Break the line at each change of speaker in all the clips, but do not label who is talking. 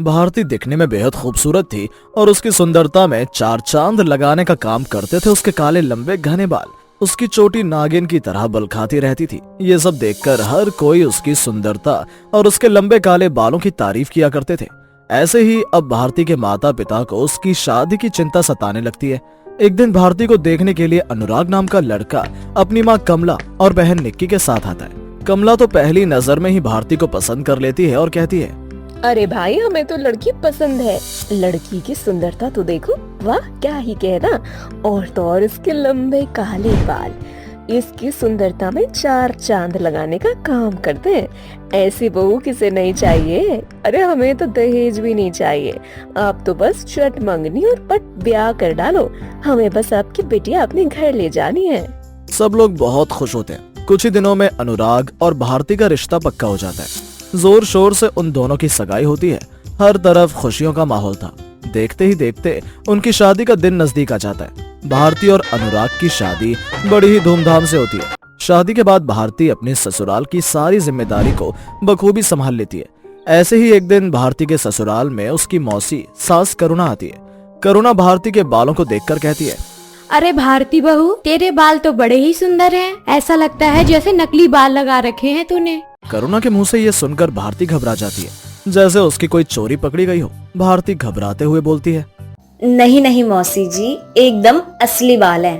भारती दिखने में बेहद खूबसूरत थी और उसकी सुंदरता में चार चांद लगाने का काम करते थे उसके काले लंबे घने बाल। उसकी चोटी नागिन की तरह बल खाती रहती थी। ये सब देखकर हर कोई उसकी सुंदरता और उसके लंबे काले बालों की तारीफ किया करते थे। ऐसे ही अब भारती के माता पिता को उसकी शादी की चिंता सताने लगती है। एक दिन भारती को देखने के लिए अनुराग नाम का लड़का अपनी माँ कमला और बहन निक्की के साथ आता है। कमला तो पहली नजर में ही भारती को पसंद कर लेती है और कहती है,
अरे भाई, हमें तो लड़की पसंद है। लड़की की सुंदरता तो देखो, वाह क्या ही कहना। और तो और इसके लंबे काले बाल इसकी सुंदरता में चार चांद लगाने का काम करते हैं। ऐसी बहू किसे नहीं चाहिए। अरे हमें तो दहेज भी नहीं चाहिए। आप तो बस चट मंगनी और पट ब्याह कर डालो। हमें बस आपकी बिटिया अपने घर ले जानी है।
सब लोग बहुत खुश होते हैं। कुछ ही दिनों में अनुराग और भारती का रिश्ता पक्का हो जाता है। जोर शोर से उन दोनों की सगाई होती है। हर तरफ खुशियों का माहौल था। देखते ही देखते उनकी शादी का दिन नजदीक आ जाता है। भारती और अनुराग की शादी बड़ी ही धूमधाम से होती है। शादी के बाद भारती अपने ससुराल की सारी जिम्मेदारी को बखूबी संभाल लेती है। ऐसे ही एक दिन भारती के ससुराल में उसकी मौसी सास करुणा आती है। करुणा भारती के बालों को देखकर कहती है,
अरे भारती बहू, तेरे बाल तो बड़े ही सुंदर हैं। ऐसा लगता है जैसे नकली बाल लगा रखे हैं तूने।
करुणा के मुंह से ये सुनकर भारती घबरा जाती है, जैसे उसकी कोई चोरी पकड़ी गई हो। भारती घबराते हुए बोलती है,
नहीं नहीं मौसी जी, एकदम असली बाल हैं।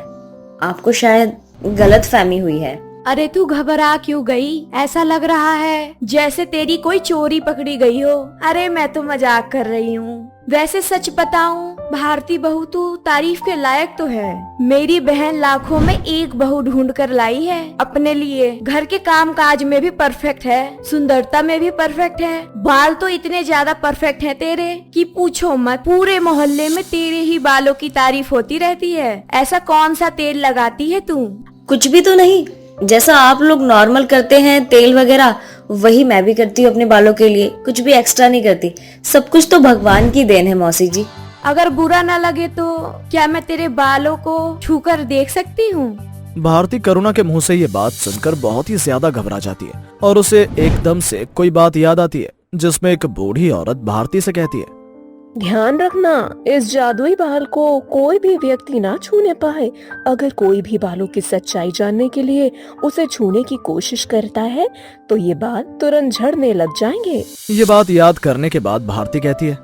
आपको शायद गलत फहमी हुई है।
अरे तू घबरा क्यों गई? ऐसा लग रहा है जैसे तेरी कोई चोरी पकड़ी गई हो। अरे मैं तो मजाक कर रही हूँ। वैसे सच बताऊं, भारती बहू तू तारीफ के लायक तो है। मेरी बहन लाखों में एक बहू ढूंढ कर लाई है अपने लिए। घर के काम काज में भी परफेक्ट है, सुंदरता में भी परफेक्ट है। बाल तो इतने ज्यादा परफेक्ट हैं तेरे कि पूछो मत। पूरे मोहल्ले में तेरे ही बालों की तारीफ होती रहती है। ऐसा कौन सा तेल लगाती है तू?
कुछ भी तो नहीं। जैसा आप लोग नॉर्मल करते हैं तेल वगैरह, वही मैं भी करती हूँ अपने बालों के लिए। कुछ भी एक्स्ट्रा नहीं करती। सब कुछ तो भगवान की देन है मौसी जी।
अगर बुरा ना लगे तो क्या मैं तेरे बालों को छूकर देख सकती हूँ?
भारती करुणा के मुंह से ये बात सुनकर बहुत ही ज्यादा घबरा जाती है और उसे एकदम से कोई बात याद आती है, जिसमें एक बूढ़ी औरत भारती से कहती है,
ध्यान रखना, इस जादुई बाल को कोई भी व्यक्ति ना छूने पाए। अगर कोई भी बालों की सच्चाई जानने के लिए उसे छूने की कोशिश करता है तो ये बाल तुरंत झड़ने लग जाएंगे।
ये बात याद करने के बाद भारती कहती है,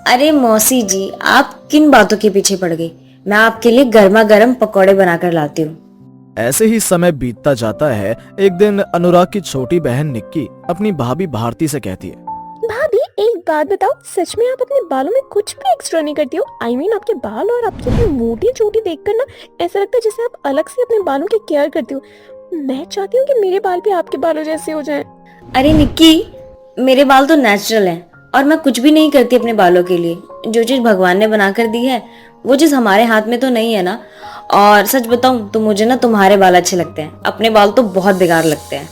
अरे मौसी जी, आप किन बातों के पीछे पड़ गई? मैं आपके लिए गर्मा गर्म पकौड़े बनाकर लाती हूँ।
ऐसे ही समय बीतता जाता है। एक दिन अनुराग की छोटी बहन निक्की अपनी भाभी भारती से कहती है,
भाभी एक बात बताओ, सच में आप अपने बालों में कुछ भी एक्स्ट्रा नहीं करती हो? I mean, आपके बाल और आपकी अपनी मोटी चोटी देखकर ना ऐसा लगता है जैसे आप अलग से अपने बालों की केयर करती हो। मैं चाहती हूँ कि मेरे बाल भी आपके बालों जैसे हो जाएं।
अरे निक्की, मेरे बाल तो नेचुरल हैं और मैं कुछ भी नहीं करती अपने बालों के लिए। जो चीज भगवान ने बना कर दी है वो चीज हमारे हाथ में तो नहीं है ना। और सच बताऊं तो मुझे ना तुम्हारे बाल अच्छे लगते हैं। अपने बाल तो बहुत बेकार लगते हैं।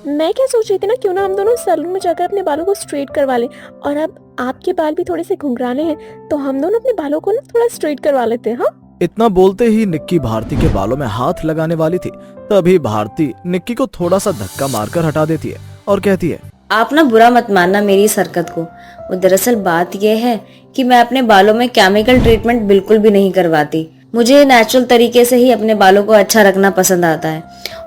मैं क्या सोच रही थी ना, क्यों ना हम दोनों सैलून में जाकर अपने बालों को स्ट्रेट करवा लें। और अब आपके बाल भी थोड़े से घुंघराले हैं तो हम दोनों अपने बालों को ना थोड़ा स्ट्रेट करवा लेते हैं। हाँ,
इतना बोलते ही निक्की भारती के बालों में हाथ लगाने वाली थी। तभी भारती निक्की को थोड़ा सा धक्का मारकर हटा देती है और कहती है,
आप ना बुरा मत मानना मेरी इस हरकत को। वो दरअसल बात यह है कि मैं अपने बालों में केमिकल ट्रीटमेंट बिल्कुल भी नहीं करवाती। मुझे नेचुरल तरीके से ही अपने बालों को अच्छा रखना पसंद आता है।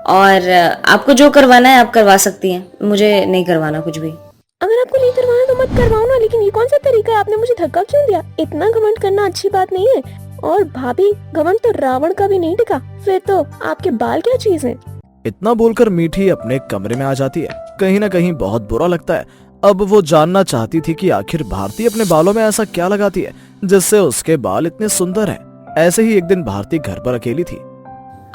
और आपको जो करवाना है आप करवा सकती हैं, मुझे नहीं करवाना कुछ भी।
अगर आपको नहीं करवाना तो मत करवाओ ना, लेकिन ये कौन सा तरीका है? आपने मुझे धक्का क्यों दिया? इतना घमंड करना अच्छी बात नहीं है। और भाभी, घमंड तो रावण का भी नहीं दिखा। फिर तो आपके बाल क्या चीज है?
इतना बोलकर मीठी अपने कमरे में आ जाती है। कहीं न कहीं बहुत बुरा लगता है। अब वो जानना चाहती थी कि आखिर भारती अपने बालों में ऐसा क्या लगाती है जिससे उसके बाल इतने सुंदर हैं। ऐसे ही एक दिन भारती घर पर अकेली थी।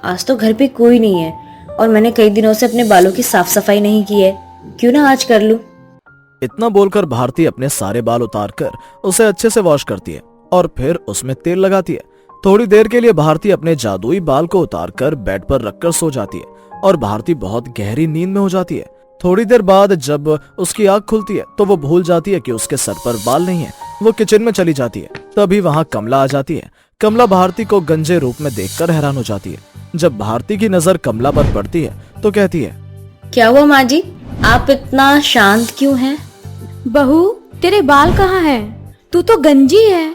आज तो घर पे कोई नहीं है और मैंने कई दिनों से अपने बालों की साफ सफाई नहीं की है। क्यों ना आज कर लूं?
इतना बोलकर भारती अपने सारे बाल उतारकर उसे अच्छे से वॉश करती है और फिर उसमें तेल लगाती है। थोड़ी देर के लिए भारती अपने जादुई बाल को उतारकर बेड पर रखकर सो जाती है और भारती बहुत गहरी नींद में हो जाती है। थोड़ी देर बाद जब उसकी आंख खुलती है तो वो भूल जाती है कि उसके सर पर बाल नहीं है। वो किचन में चली जाती है। तभी वहाँ कमला आ जाती है। कमला भारती को गंजे रूप में देखकर हैरान हो जाती है। जब भारती की नजर कमला पर पड़ती है तो कहती है,
क्या हुआ माँ जी, आप इतना शांत क्यों हैं?
बहू, तेरे बाल कहाँ हैं? तू तो गंजी है।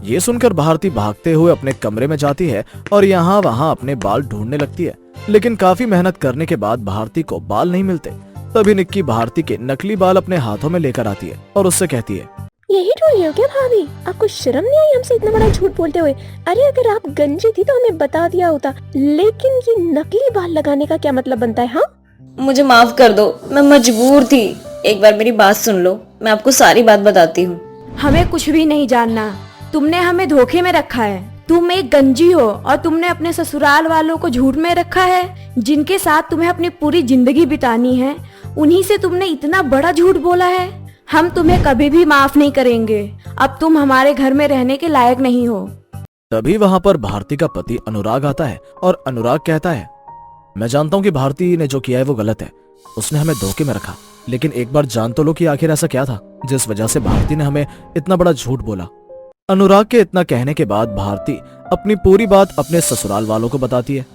ये सुनकर भारती भागते हुए अपने कमरे में जाती है और यहाँ वहाँ अपने बाल ढूंढने लगती है, लेकिन काफी मेहनत करने के बाद भारती को बाल नहीं मिलते। तभी निक्की भारती के नकली बाल अपने हाथों में लेकर आती है और उससे कहती है,
यही ढूंढ रही हो क्या भाभी? आपको शर्म नहीं आई हमसे इतना बड़ा झूठ बोलते हुए? अरे अगर आप गंजी थी तो हमें बता दिया होता, लेकिन ये नकली बाल लगाने का क्या मतलब बनता है? हाँ,
मुझे माफ कर दो, मैं मजबूर थी। एक बार मेरी बात सुन लो, मैं आपको सारी बात बताती हूँ।
हमें कुछ भी नहीं जानना। तुमने हमें धोखे में रखा है। तुम एक गंजी हो और तुमने अपने ससुराल वालों को झूठ में रखा है, जिनके साथ तुम्हें अपनी पूरी जिंदगी बितानी है। उन्हीं से तुमने इतना बड़ा झूठ बोला है। हम तुम्हें कभी भी माफ नहीं करेंगे। अब तुम हमारे घर में रहने के लायक नहीं हो।
तभी वहाँ पर भारती का पति अनुराग आता है और अनुराग कहता है, मैं जानता हूँ कि भारती ने जो किया है वो गलत है। उसने हमें धोखे में रखा, लेकिन एक बार जान तो लो कि आखिर ऐसा क्या था जिस वजह से भारती ने हमें इतना बड़ा झूठ बोला। अनुराग के इतना कहने के बाद भारती अपनी पूरी बात अपने ससुराल वालों को बताती है।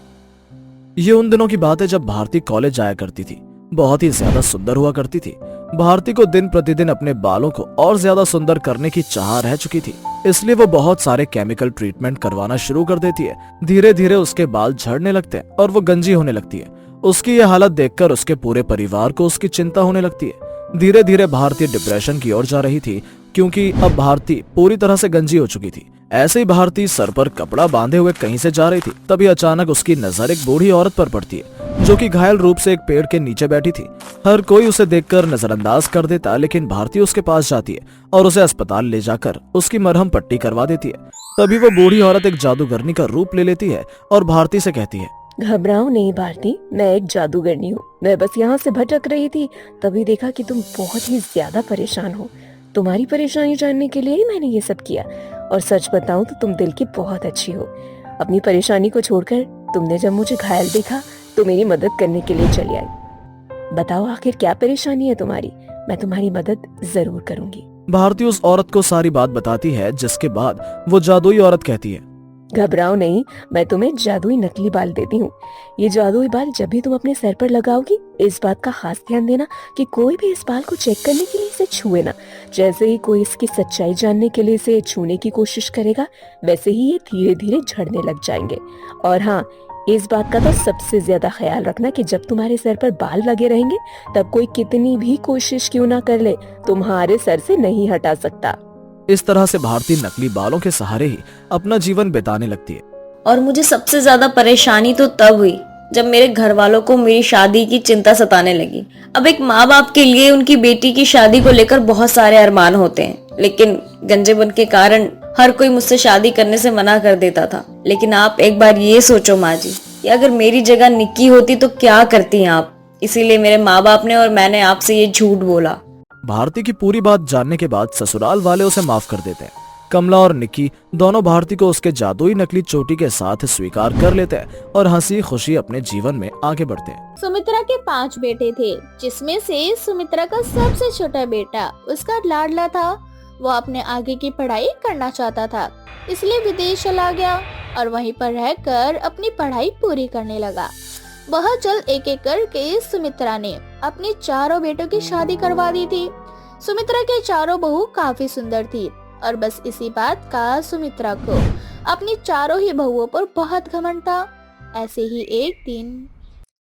ये उन दिनों की बात है जब भारती कॉलेज जाया करती थी। बहुत ही ज्यादा सुंदर हुआ करती थी। भारती को दिन प्रतिदिन अपने बालों को और ज्यादा सुंदर करने की चाह रह चुकी थी, इसलिए वो बहुत सारे केमिकल ट्रीटमेंट करवाना शुरू कर देती है। धीरे धीरे उसके बाल झड़ने लगते हैं और वो गंजी होने लगती है। उसकी ये हालत देखकर उसके पूरे परिवार को उसकी चिंता होने लगती है। धीरे धीरे भारती डिप्रेशन की ओर जा रही थी, क्योंकि अब भारती पूरी तरह से गंजी हो चुकी थी। ऐसे ही भारती सर पर कपड़ा बांधे हुए कहीं से जा रही थी, तभी अचानक उसकी नजर एक बूढ़ी औरत पर पड़ती है, जो कि घायल रूप से एक पेड़ के नीचे बैठी थी। हर कोई उसे देखकर नजरअंदाज कर देता, लेकिन भारती उसके पास जाती है और उसे अस्पताल ले जाकर उसकी मरहम पट्टी करवा देती है। तभी वो बूढ़ी औरत एक जादूगरनी का रूप ले लेती है और भारती से कहती है,
घबराओ नहीं भारती, मैं एक जादूगरनी हूँ। मैं बस यहाँ से भटक रही थी, तभी देखा कि तुम बहुत ही ज्यादा परेशान हो। तुम्हारी परेशानी जानने के लिए ही मैंने ये सब किया। और सच बताऊं तो तुम दिल की बहुत अच्छी हो। अपनी परेशानी को छोड़कर तुमने जब मुझे घायल देखा तो मेरी मदद करने के लिए चली आई। बताओ आखिर क्या परेशानी है तुम्हारी? मैं तुम्हारी मदद जरूर करूंगी।
भारती उस औरत को सारी बात बताती है, जिसके बाद वो जादुई औरत कहती है,
घबराओ नहीं, मैं तुम्हें जादुई नकली बाल देती हूँ। ये जादुई बाल जब भी तुम अपने सर पर लगाओगी, इस बात का खास ध्यान देना कि कोई भी इस बाल को चेक करने के लिए इसे छुए ना। जैसे ही कोई इसकी सच्चाई जानने के लिए इसे छूने की कोशिश करेगा, वैसे ही ये धीरे धीरे झड़ने लग जाएंगे। और हाँ, इस बात का तो सबसे ज्यादा ख्याल रखना कि जब तुम्हारे सर पर बाल लगे रहेंगे, तब कोई कितनी भी कोशिश क्यों ना कर ले, तुम्हारे सर से नहीं हटा सकता।
इस तरह से भारती नकली बालों के सहारे ही अपना जीवन बिताने लगती है।
और मुझे सबसे ज्यादा परेशानी तो तब हुई जब मेरे घर वालों को मेरी शादी की चिंता सताने लगी। अब एक माँ बाप के लिए उनकी बेटी की शादी को लेकर बहुत सारे अरमान होते हैं, लेकिन गंजेपन के कारण हर कोई मुझसे शादी करने से मना कर देता था। लेकिन आप एक बार ये सोचो माँ जी, कि अगर मेरी जगह निक्की होती तो क्या करती आप? इसीलिए मेरे माँ बाप ने और मैंने आपसे ये झूठ बोला।
भारती की पूरी बात जानने के बाद ससुराल वाले उसे माफ कर देते हैं। कमला और निक्की दोनों भारती को उसके जादुई नकली चोटी के साथ स्वीकार कर लेते हैं और हंसी खुशी अपने जीवन में आगे बढ़ते हैं।
सुमित्रा के 5 बेटे थे, जिसमें से सुमित्रा का सबसे छोटा बेटा उसका लाडला था। वो अपने आगे की पढ़ाई करना चाहता था, इसलिए विदेश चला गया और वहीं पर रहकर अपनी पढ़ाई पूरी करने लगा। बहुत जल्द एक एक करके सुमित्रा ने अपने चारों बेटों की शादी करवा दी थी। सुमित्रा के चारों बहू काफी सुंदर थी और बस इसी बात का सुमित्रा को अपनी चारों ही बहुओं पर बहुत घमंड था। ऐसे ही एक दिन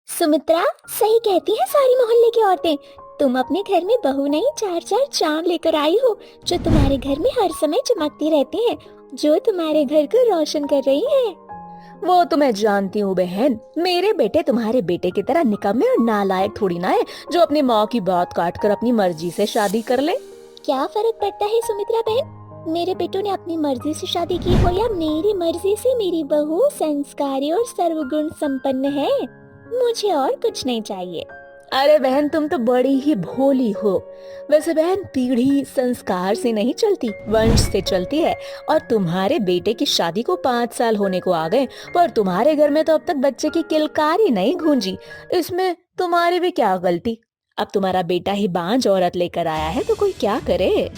सुमित्रा, सही कहती है सारी मोहल्ले की औरतें। तुम अपने घर में बहू नहीं 4-4 चांद लेकर आई हो, जो तुम्हारे घर में हर समय चमकती रहती हैं, जो तुम्हारे घर को रोशन कर रही हैं।
वो तो मैं जानती हूँ बहन, मेरे बेटे तुम्हारे बेटे की तरह निकम्मे और नालायक थोड़ी ना है, जो अपनी माँ की बात काट कर अपनी मर्जी से शादी कर ले।
क्या फर्क पड़ता है सुमित्रा बहन? मेरे बेटों ने अपनी मर्जी से शादी की हो या मेरी मर्जी से, मेरी बहू संस्कारी और सर्वगुण संपन्न है। मुझे और कुछ नहीं चाहिए।
अरे बहन, तुम तो बड़ी ही भोली हो। वैसे बहन, पीढ़ी संस्कार से नहीं चलती, वंश से चलती है। और तुम्हारे बेटे की शादी को 5 साल होने को आ गए, पर तुम्हारे घर में तो अब तक बच्चे की किलकारी नहीं गूंजी। इसमें तुम्हारी भी क्या गलती? अब तुम्हारा बेटा ही बांझ औरत लेकर आया है, तो कोई क्या करे।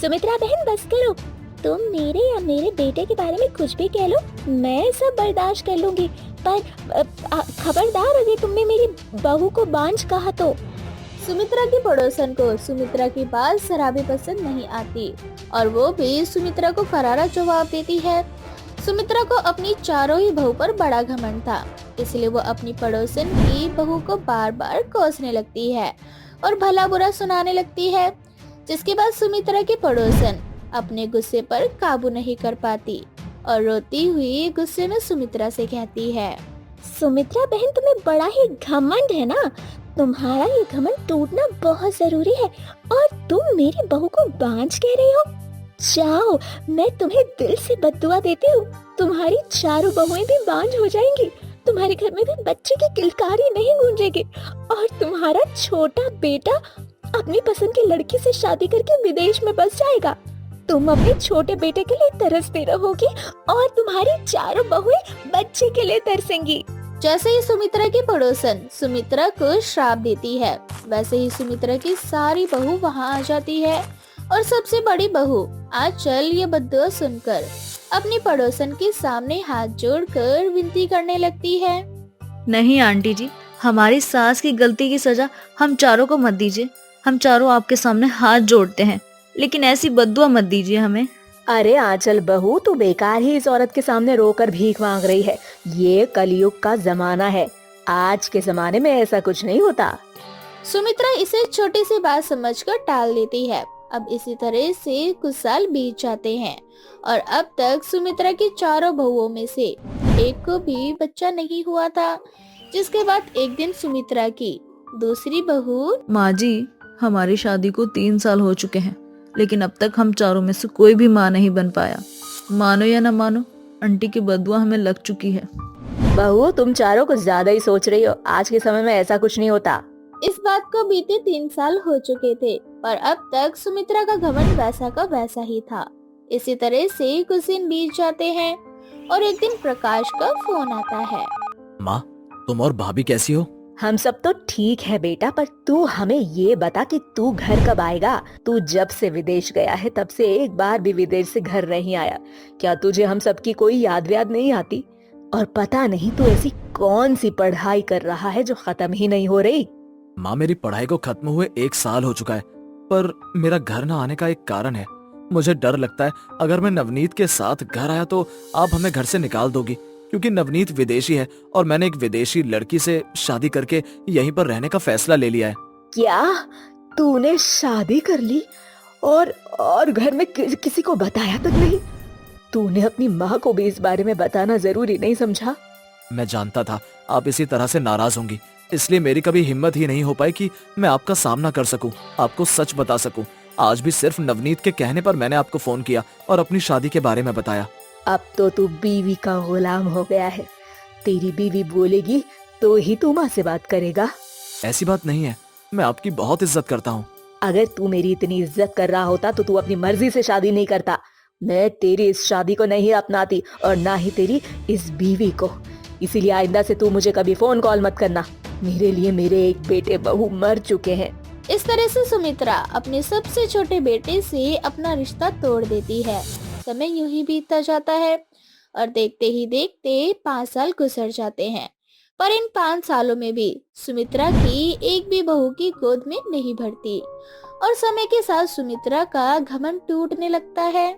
सुमित्रा बहन, बस करो। तुम मेरे या मेरे बेटे के बारे में कुछ भी कह लो, मैं सब बर्दाश्त कर लूंगी, पर खबरदार अगर तुमने मेरी बहू को बांझ कहा तो।
सुमित्रा की पड़ोसन को सुमित्रा की बात शराबी पसंद नहीं आती और वो भी सुमित्रा को करारा जवाब देती है। सुमित्रा को अपनी चारों ही बहू पर बड़ा घमंड था, इसलिए वो अपनी पड़ोसन की बहू को बार बार कोसने लगती है और भला बुरा सुनाने लगती है, जिसके बाद सुमित्रा की पड़ोसन अपने गुस्से पर काबू नहीं कर पाती और रोती हुई गुस्से में सुमित्रा से कहती है,
सुमित्रा बहन, तुम्हें बड़ा ही घमंड है ना। तुम्हारा ये घमंड टूटना बहुत जरूरी है और तुम मेरी बहू को बांझ कह रही हो। जाओ, मैं तुम्हें दिल से बद्दुआ देती हूँ। तुम्हारी चारों बहुएं भी बांझ हो जाएंगी, तुम्हारे घर में भी बच्चे की किलकारी नहीं गूंजेगी और तुम्हारा छोटा बेटा अपनी पसंद की लड़की से शादी करके विदेश में बस जाएगा। तुम अपने छोटे बेटे के लिए तरसती रहोगी और तुम्हारी चारों बहुएं बच्चे के लिए तरसेंगी।
जैसे ही सुमित्रा की पड़ोसन सुमित्रा को श्राप देती है, वैसे ही सुमित्रा की सारी बहू वहाँ आ जाती है और सबसे बड़ी बहू आंचल ये बद्दुआ सुनकर अपनी पड़ोसन के सामने हाथ जोड़कर विनती करने लगती है।
नहीं आंटी जी, हमारी सास की गलती की सजा हम चारों को मत दीजिए। हम चारों आपके सामने हाथ जोड़ते हैं, लेकिन ऐसी बद्दुआ मत दीजिए हमें।
अरे आंचल बहू, तू बेकार ही इस औरत के सामने रोकर भीख मांग रही है। ये कलयुग का जमाना है, आज के जमाने में ऐसा कुछ नहीं होता।
सुमित्रा इसे छोटी सी बात समझकर टाल देती है। अब इसी तरह से कुछ साल बीत जाते हैं और अब तक सुमित्रा की चारों बहुओं में से एक को भी बच्चा नहीं हुआ था, जिसके बाद एक दिन सुमित्रा की दूसरी बहू,
माँ जी, हमारी शादी को 3 साल हो चुके हैं, लेकिन अब तक हम चारों में से कोई भी माँ नहीं बन पाया। मानो या न मानो, आंटी की बदुआ हमें लग चुकी है।
बहू, तुम चारों कुछ ज्यादा ही सोच रही हो। आज के समय में ऐसा कुछ नहीं होता।
इस बात को बीते 3 साल हो चुके थे, पर अब तक सुमित्रा का घमंड वैसा का वैसा ही था। इसी तरह से कुछ दिन बीत जाते हैं और एक दिन प्रकाश का फोन आता है।
माँ, तुम और भाभी कैसी हो?
हम सब तो ठीक है बेटा, पर तू हमें ये बता कि तू घर कब आएगा। तू जब से विदेश गया है तब से एक बार भी विदेश से घर नहीं आया। क्या तुझे हम सबकी कोई याद व्याद नहीं आती? और पता नहीं तू ऐसी कौन सी पढ़ाई कर रहा है जो खत्म ही नहीं हो रही।
माँ, मेरी पढ़ाई को खत्म हुए 1 साल हो चुका है, पर मेरा घर न आने का एक कारण है। मुझे डर लगता है अगर मैं नवनीत के साथ घर आया तो आप हमें घर से निकाल दोगी, क्योंकि नवनीत विदेशी है और मैंने एक विदेशी लड़की से शादी करके यहीं पर रहने का फैसला ले लिया है।
क्या तूने शादी कर ली और घर में किसी को बताया तक नहीं? तूने अपनी माँ को भी इस बारे में बताना जरूरी नहीं समझा?
मैं जानता था आप इसी तरह से नाराज होंगी, इसलिए मेरी कभी हिम्मत ही नहीं हो पाई कि मैं आपका सामना कर सकूं, आपको सच बता सकूं। आज भी सिर्फ नवनीत के कहने पर मैंने आपको फोन किया और अपनी शादी के बारे में बताया।
अब तो तू बीवी का गुलाम हो गया है। तेरी बीवी बोलेगी तो ही तू माँ से बात करेगा।
ऐसी बात नहीं है, मैं आपकी बहुत इज्जत करता हूँ।
अगर तू मेरी इतनी इज्जत कर रहा होता तो तू अपनी मर्जी से शादी नहीं करता। मैं तेरी इस शादी को नहीं अपनाती और ना ही तेरी इस बीवी को। इसीलिए आइंदा से तू मुझे कभी फोन कॉल मत करना। मेरे लिए मेरे एक बेटे बहू मर चुके हैं।
इस तरह से सुमित्रा अपने सबसे छोटे बेटे से अपना रिश्ता तोड़ देती है। समय यूं ही बीतता जाता है और देखते ही देखते 5 साल गुजर जाते हैं, पर इन 5 सालों में भी सुमित्रा की एक भी बहू की गोद में नहीं भरती और समय के साथ सुमित्रा का घमंड टूटने लगता है।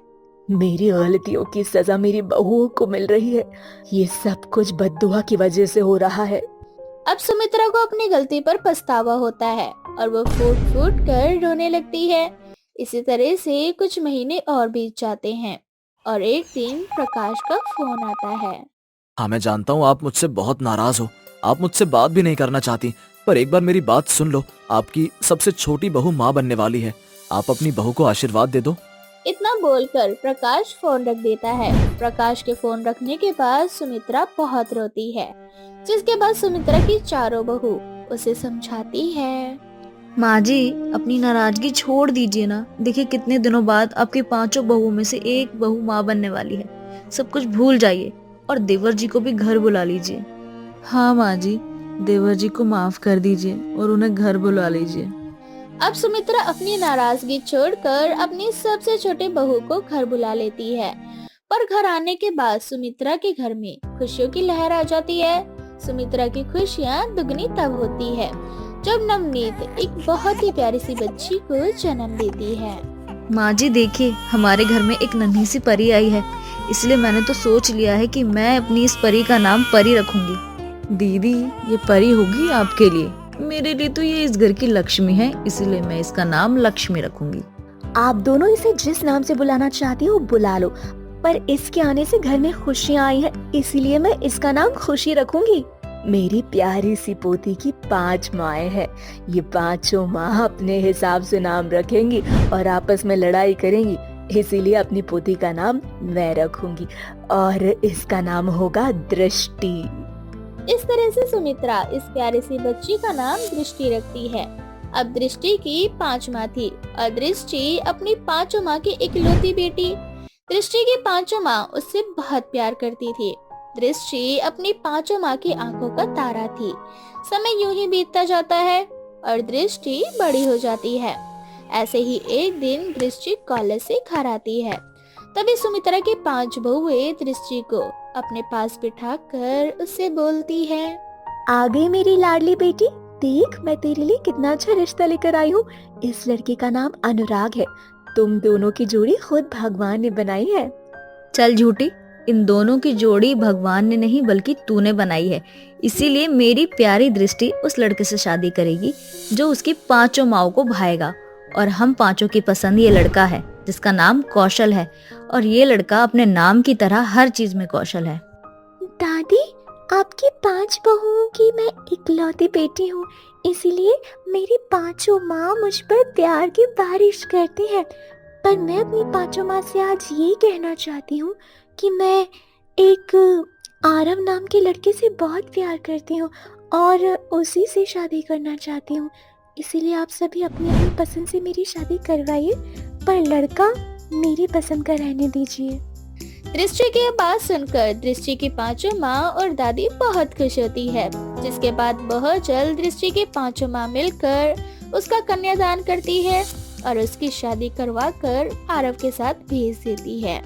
मेरी गलतियों की सजा मेरी बहुओं को मिल रही है। ये सब कुछ बद्दुआ की वजह से हो रहा है।
अब सुमित्रा को अपनी गलती पर पछतावा होता है और वो फूट फूट कर रोने लगती है। इसी तरह से कुछ महीने और बीत जाते हैं और एक दिन प्रकाश का फोन आता है।
हाँ, मैं जानता हूँ आप मुझसे बहुत नाराज हो, आप मुझसे बात भी नहीं करना चाहती, पर एक बार मेरी बात सुन लो। आपकी सबसे छोटी बहू माँ बनने वाली है, आप अपनी बहू को आशीर्वाद दे दो।
इतना बोलकर प्रकाश फोन रख देता है। प्रकाश के फोन रखने के बाद सुमित्रा बहुत रोती है, जिसके बाद सुमित्रा की चारों बहू उसे समझाती है।
माँ जी, अपनी नाराजगी छोड़ दीजिए ना। देखिए कितने दिनों बाद आपके 5 बहुओं में से एक बहू माँ बनने वाली है। सब कुछ भूल जाइए और देवर जी को भी घर बुला लीजिए। हाँ माँ जी, देवर जी को माफ कर दीजिए और उन्हें घर बुला लीजिए।
अब सुमित्रा अपनी नाराजगी छोड़कर अपनी सबसे छोटे बहू को घर बुला लेती है, पर घर आने के बाद सुमित्रा के घर में खुशियों की लहर आ जाती है। सुमित्रा की खुशियाँ दुगनी तब होती है जब नवनीत एक बहुत ही प्यारी सी बच्ची को जन्म देती है।
माँ जी देखिए, हमारे घर में एक नन्ही सी परी आई है, इसलिए मैंने तो सोच लिया है कि मैं अपनी इस परी का नाम परी रखूंगी। दीदी, ये परी होगी आपके लिए, मेरे लिए तो ये इस घर की लक्ष्मी है, इसीलिए मैं इसका नाम लक्ष्मी रखूंगी।
आप दोनों इसे जिस नाम से बुलाना चाहती हो बुला लो, पर इसके आने से घर में खुशियाँ आई हैं, इसीलिए मैं इसका नाम खुशी रखूंगी। मेरी प्यारी सी पोती की 5 माएँ हैं, ये 5 माँ अपने हिसाब से नाम रखेंगी और आपस में लड़ाई करेंगी, इसीलिए अपनी पोती का नाम मैं रखूंगी और इसका नाम होगा दृष्टि।
इस तरह से सुमित्रा इस प्यारी सी बच्ची का नाम दृष्टि रखती है। अब दृष्टि की 5 माँ थी और दृष्टि अपनी 5 माँ की इकलौती बेटी। दृष्टि की 5 माँ उससे बहुत प्यार करती थी। दृष्टि अपनी 5 माँ की आंखों का तारा थी। समय यूं ही बीतता जाता है और दृष्टि बड़ी हो जाती है। ऐसे ही एक दिन दृष्टि कॉलेज से घर आती है। तभी सुमित्रा की 5 बहुएं दृष्टि को अपने पास बिठाकर उससे बोलती है,
आ गई मेरी लाडली बेटी, देख मैं तेरे लिए कितना अच्छा रिश्ता लेकर आई हूँ। इस लड़के का नाम अनुराग है, तुम दोनों की जोड़ी खुद भगवान ने बनाई है।
चल झूठी, इन दोनों की जोड़ी भगवान ने नहीं बल्कि तूने बनाई है, इसीलिए मेरी प्यारी दृष्टि उस लड़के से शादी करेगी जो उसकी 5 माओं को भाएगा। और हम 5 की पसंद ये लड़का है जिसका नाम कौशल है, और ये लड़का अपने नाम की तरह हर चीज में कौशल है।
दादी, आपकी 5 बहुओं की मैं इकलौती बेटी हूँ, इसीलिए मेरी 5 माँ मुझ पर प्यार की बारिश करती है। पर मैं अपनी 5 माँ से आज ये कहना चाहती हूँ कि मैं एक आरव नाम के लड़के से बहुत प्यार करती हूँ और उसी से शादी करना चाहती हूँ। इसीलिए आप सभी अपनी अपनी पसंद से मेरी शादी करवाइए, पर लड़का मेरी पसंद का रहने दीजिए।
दृष्टि की बात सुनकर दृष्टि की 5 माँ और दादी बहुत खुश होती है, जिसके बाद बहुत जल्द दृष्टि की 5 माँ मिलकर उसका कन्यादान करती है और उसकी शादी करवा कर आरव के साथ भेज देती है।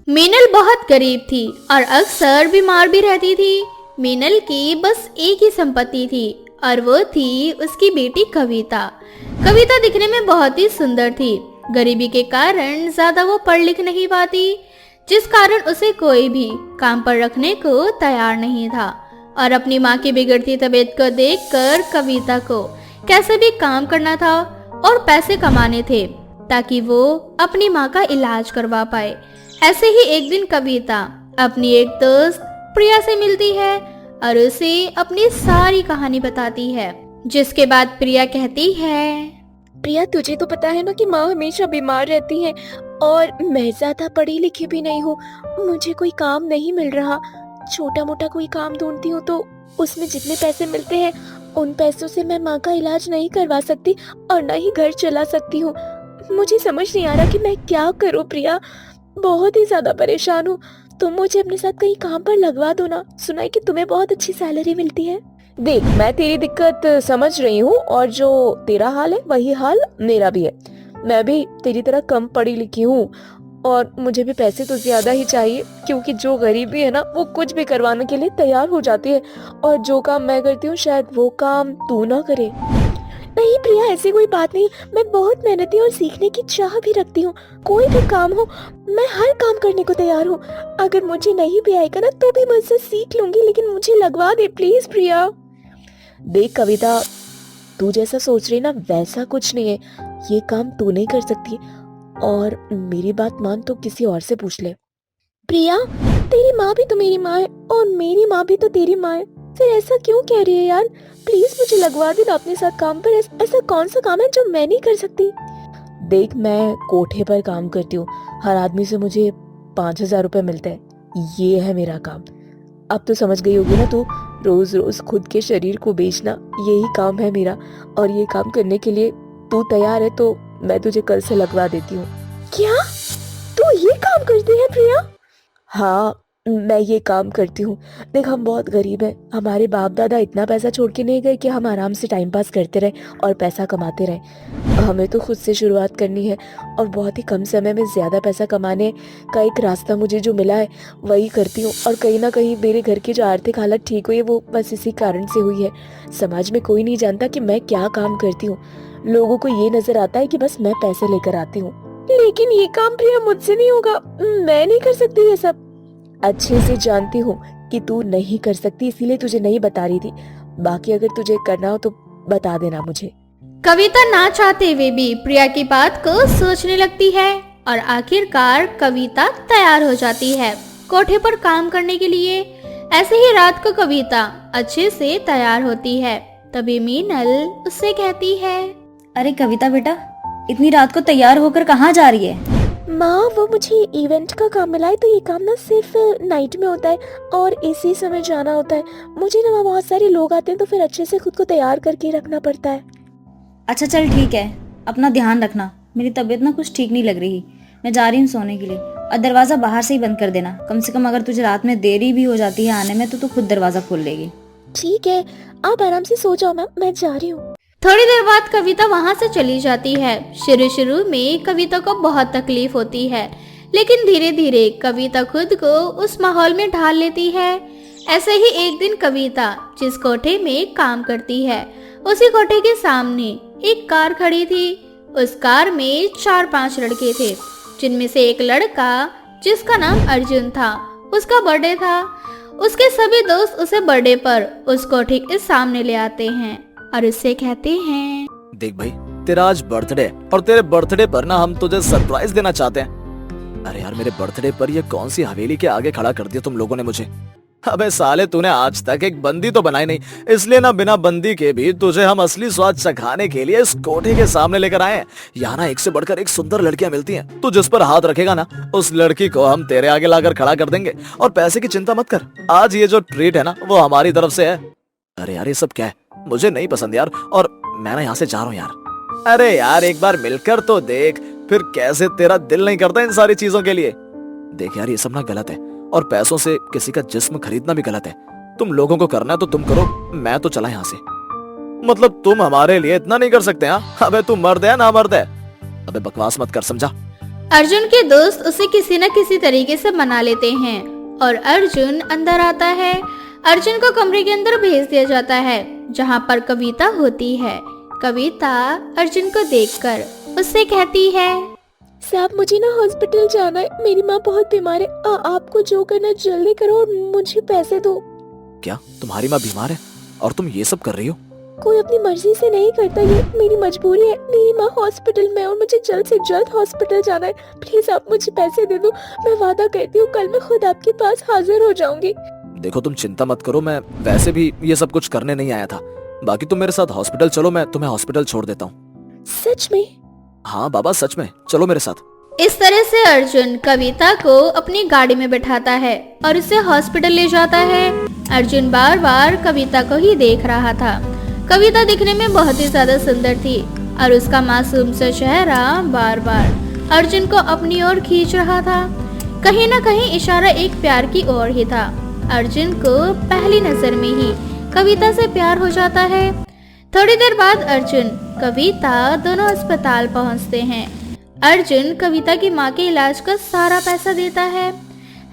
मीनल बहुत गरीब थी और अक्सर बीमार भी रहती थी। मीनल की बस एक ही संपत्ति थी और वो थी उसकी बेटी कविता। कविता दिखने में बहुत ही सुंदर थी। गरीबी के कारण ज्यादा वो पढ़ लिख नहीं पाती, जिस कारण उसे कोई भी काम पर रखने को तैयार नहीं था। और अपनी माँ की बिगड़ती तबीयत को देखकर कविता को कैसे भी काम करना था और पैसे कमाने थे ताकि वो अपनी माँ का इलाज करवा पाए। ऐसे ही एक दिन कविता अपनी एक दोस्त प्रिया से मिलती है और उसे अपनी सारी कहानी बताती है, जिसके बाद प्रिया कहती है,
प्रिया, तुझे तो पता है ना कि माँ हमेशा बीमार रहती है और मैं ज्यादा पढ़ी लिखी भी नहीं हूँ, मुझे कोई काम नहीं मिल रहा। छोटा मोटा कोई काम ढूंढती हूँ तो उसमें जितने पैसे मिलते हैं उन पैसों से मैं माँ का इलाज नहीं करवा सकती और न ही घर चला सकती हूँ। मुझे समझ नहीं आ रहा कि मैं क्या करूँ। प्रिया, बहुत ही ज्यादा परेशान हूँ, तुम मुझे अपने साथ कहीं काम पर लगवा दो ना। सुना है कि तुम्हें बहुत अच्छी सैलरी मिलती है। देख, मैं तेरी दिक्कत समझ रही हूँ और जो तेरा हाल है वही हाल मेरा भी है। मैं भी तेरी तरह कम पढ़ी लिखी हूँ और मुझे भी पैसे तो ज्यादा ही चाहिए, क्योंकि जो गरीबी है ना वो कुछ भी करवाने के लिए तैयार हो जाती है और जो काम मैं करती हूँ शायद वो काम तू ना करे। नहीं प्रिया, ऐसी कोई बात नहीं, मैं बहुत मेहनती और सीखने की चाह भी रखती हूँ। कोई भी काम हो मैं हर काम करने को तैयार हूँ। अगर मुझे नहीं भी आएगा ना तो भी मुझसे सीख लूंगी, लेकिन मुझे लगवा दे प्लीज। प्रिया देख कविता, तू जैसा सोच रही ना वैसा कुछ नहीं है, ये काम तू नहीं कर सकती और मेरी बात मान तो किसी और से पूछ ले। प्रिया, तेरी माँ भी तो मेरी माँ है और मेरी माँ भी तो तेरी माँ है, फिर ऐसा क्यों कह रही है यार? प्लीज मुझे लगवा देना अपने साथ काम पर। ऐसा कौन सा काम है जो मैं नहीं कर सकती? देख, मैं कोठे पर काम करती हूँ, हर आदमी से मुझे 5,000 रुपए मिलते हैं, ये है मेरा काम। अब तो समझ गई होगी ना तू, रोज रोज खुद के शरीर को बेचना यही काम है मेरा, और ये काम करने के लिए तू तैयार है तो मैं तुझे कल से लगवा देती हूँ। क्या तू ये काम करती है प्रिया? हाँ, मैं ये काम करती हूँ। देख, हम बहुत गरीब हैं, हमारे बाप दादा इतना पैसा छोड़ के नहीं गए कि हम आराम से टाइम पास करते रहे और पैसा कमाते रहे। हमें तो खुद से शुरुआत करनी है और बहुत ही कम समय में ज़्यादा पैसा कमाने का एक रास्ता मुझे जो मिला है वही करती हूँ। और कहीं ना कहीं मेरे घर की जो आर्थिक हालत ठीक हुई है वो बस इसी कारण से हुई है। समाज में कोई नहीं जानता कि मैं क्या काम करती हूँ। लोगों को ये नजर आता है कि बस मैं पैसे लेकर आती हूँ, लेकिन ये काम प्रिया मुझसे नहीं होगा। मैं नहीं कर सकती ये सब। अच्छे से जानती हूँ कि तू नहीं कर सकती, इसीलिए तुझे नहीं बता रही थी। बाकी अगर तुझे करना हो तो बता देना मुझे।
कविता ना चाहते हुए भी प्रिया की बात को सोचने लगती है और आखिरकार कविता तैयार हो जाती है कोठे पर काम करने के लिए। ऐसे ही रात को कविता अच्छे से तैयार होती है। तभी मीनल उससे कहती है,
अरे कविता बेटा, इतनी रात को तैयार होकर कहाँ जा रही है?
माँ, वो मुझे इवेंट का काम मिला है, तो ये काम ना सिर्फ नाइट में होता है और इसी समय जाना होता है। मुझे ना वहाँ बहुत सारे लोग आते हैं, तो फिर अच्छे से खुद को तैयार करके रखना पड़ता है।
अच्छा चल ठीक है, अपना ध्यान रखना। मेरी तबीयत ना कुछ ठीक नहीं लग रही, मैं जा रही हूँ सोने के लिए। और दरवाजा बाहर से ही बंद कर देना, कम से कम अगर तुझे रात में देरी भी हो जाती है आने में तो तू खुद दरवाजा खोल लेगी।
ठीक है, आप आराम से सो जाओ मैम, मैं जा रही हूँ।
थोड़ी देर बाद कविता वहाँ से चली जाती है। शुरू में कविता को बहुत तकलीफ होती है, लेकिन धीरे धीरे कविता खुद को उस माहौल में ढाल लेती है। ऐसे ही एक दिन कविता जिस कोठे में काम करती है उसी कोठे के सामने एक कार खड़ी थी। उस कार में 4-5 लड़के थे, जिनमें से एक लड़का जिसका नाम अर्जुन था, उसका बर्थडे था। उसके सभी दोस्त उसे बर्थडे पर उस कोठे के सामने ले आते हैं और उससे कहते हैं,
देख भाई, तेरा आज बर्थडे और तेरे बर्थडे पर ना हम तुझे सरप्राइज देना चाहते हैं। अरे यार, मेरे बर्थडे पर ये कौन सी हवेली के आगे खड़ा कर दिया तुम लोगों ने मुझे। अबे साले, तूने आज तक एक बंदी तो बनाई नहीं, इसलिए ना बिना बंदी के भी तुझे हम असली स्वाद चखाने के लिए इस कोठे के सामने लेकर आए हैं। यहाँ ना एक से बढ़कर एक सुंदर लड़कियां मिलती हैं। तू जिस पर हाथ रखेगा ना, उस लड़की को हम तेरे आगे लाकर खड़ा कर देंगे। और पैसे की चिंता मत कर, आज ये जो ट्रीट है ना वो हमारी तरफ से है। अरे यार, ये सब क्या है? मुझे नहीं पसंद यार, और मैं ना यहाँ से जा रहा हूँ यार। अरे यार, एक बार मिलकर तो देख, फिर कैसे तेरा दिल नहीं करता इन सारी चीजों के लिए। देख यार, ये सब ना गलत है और पैसों से किसी का जिस्म खरीदना भी गलत है। तुम लोगों को करना है तो तुम करो, मैं तो चला यहाँ से। मतलब तुम हमारे लिए इतना नहीं कर सकते? हाँ, अबे तू मर्द है ना मर्द है? अबे बकवास मत कर, समझा?
अर्जुन के दोस्त उसे किसी न किसी तरीके से मना लेते हैं और अर्जुन अंदर आता है। अर्जुन को कमरे के अंदर भेज दिया जाता है जहाँ पर कविता होती है। कविता अर्जुन को देखकर उससे कहती है,
साहब, मुझे ना हॉस्पिटल जाना है, मेरी माँ बहुत बीमार है। आपको जो करना जल्दी करो और मुझे पैसे दो।
क्या तुम्हारी माँ बीमार है और तुम ये सब कर रही हो?
कोई अपनी मर्जी से नहीं करता, ये मेरी मजबूरी है। मेरी माँ हॉस्पिटल में है और मुझे जल्द से जल्द हॉस्पिटल जाना है। प्लीज आप मुझे पैसे दे दो, मैं वादा करती हूँ कल मैं खुद आपके पास हाजिर हो जाऊंगी।
देखो, तुम चिंता मत करो, मैं वैसे भी ये सब कुछ करने नहीं आया था। बाकी तुम मेरे साथ हॉस्पिटल चलो, मैं तुम्हें हॉस्पिटल छोड़ देता हूँ।
सच में?
हाँ बाबा, सच में, चलो मेरे साथ।
इस तरह से अर्जुन कविता को अपनी गाड़ी में बैठाता है और उसे हॉस्पिटल ले जाता है। अर्जुन बार बार कविता को ही देख रहा था। कविता दिखने में बहुत ही ज्यादा सुंदर थी और उसका मासूम सा चेहरा बार बार अर्जुन को अपनी ओर खींच रहा था। कहीं न कहीं इशारा एक प्यार की ओर ही था। अर्जुन को पहली नजर में ही कविता से प्यार हो जाता है। थोड़ी देर बाद अर्जुन कविता दोनों अस्पताल पहुंचते हैं। अर्जुन कविता की माँ के इलाज का सारा पैसा देता है।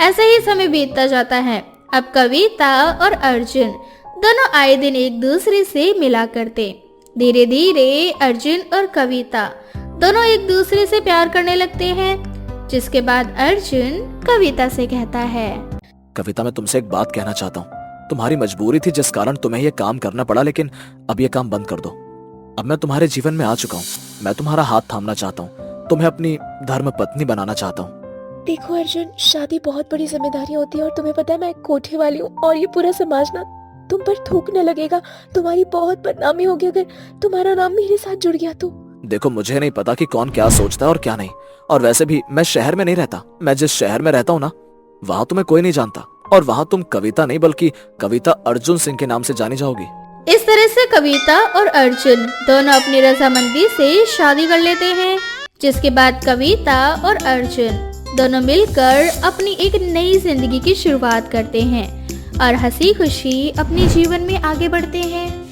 ऐसे ही समय बीतता जाता है। अब कविता और अर्जुन दोनों आए दिन एक दूसरे से मिला करते। धीरे धीरे अर्जुन और कविता दोनों एक दूसरे से प्यार करने लगते हैं, जिसके बाद अर्जुन कविता से कहता है,
कविता, मैं तुमसे एक बात कहना चाहता हूँ। तुम्हारी मजबूरी थी जिस कारण तुम्हें ये काम करना पड़ा, लेकिन अब ये काम बंद कर दो। अब मैं तुम्हारे जीवन में आ चुका हूँ। मैं तुम्हारा हाथ थामना चाहता हूँ, तुम्हें अपनी धर्म पत्नी बनाना चाहता हूँ।
देखो अर्जुन, शादी बहुत बड़ी जिम्मेदारी होती है और तुम्हें पता है मैं एक कोठे वाली हूँ और ये पूरा समाज ना तुम पर थूकने लगेगा। तुम्हारी बहुत बदनामी होगी अगर तुम्हारा नाम मेरे साथ जुड़ गया तो।
देखो, मुझे नहीं पता कि कौन क्या सोचता है और क्या नहीं, और वैसे भी मैं शहर में नहीं रहता। मैं जिस शहर में रहता हूँ ना, वहाँ तुम्हें कोई नहीं जानता, और वहाँ तुम कविता नहीं बल्कि कविता अर्जुन सिंह के नाम से जानी जाओगी।
इस तरह से कविता और अर्जुन दोनों अपनी रजामंदी से शादी कर लेते हैं, जिसके बाद कविता और अर्जुन
दोनों मिलकर अपनी एक नई जिंदगी की शुरुआत करते हैं और हंसी खुशी अपने जीवन में आगे बढ़ते हैं।